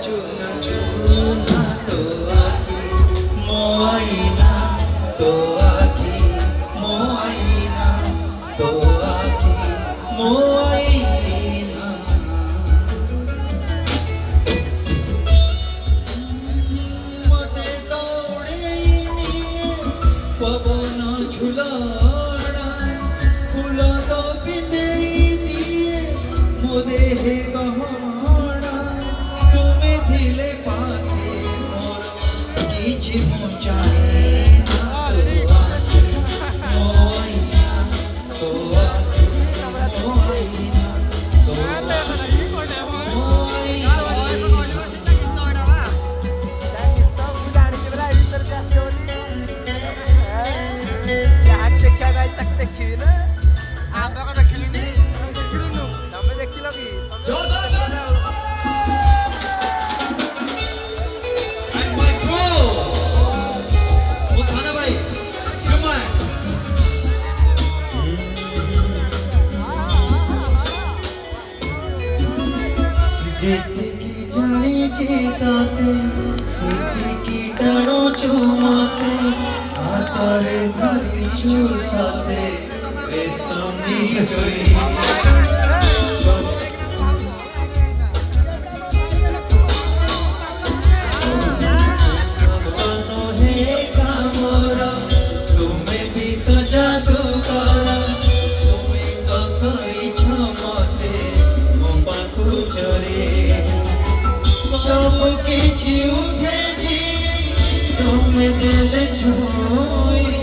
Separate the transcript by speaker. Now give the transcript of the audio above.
Speaker 1: चुना चुना तो आखी मोआईना तो आखी मोआईना तो आखी मोआईना मते दौड़े निये पवन झुलना फूल तो पिंदे दिए मो देहे गहना धिले पाखे मोर किछि मुचाए ना तो आखि मोआईना तो आखि मोआईना तो जेतिकी जाने जेताते सेतिकी टाणो चुमते हातरे धरी चुसाते रेशमी होई सोनो हे कामरा तुम्हें भी तो जादू करा तुम्हें तो कोई छमते मो पाखु चरे सब किछि उठे जी तुम दिल छुई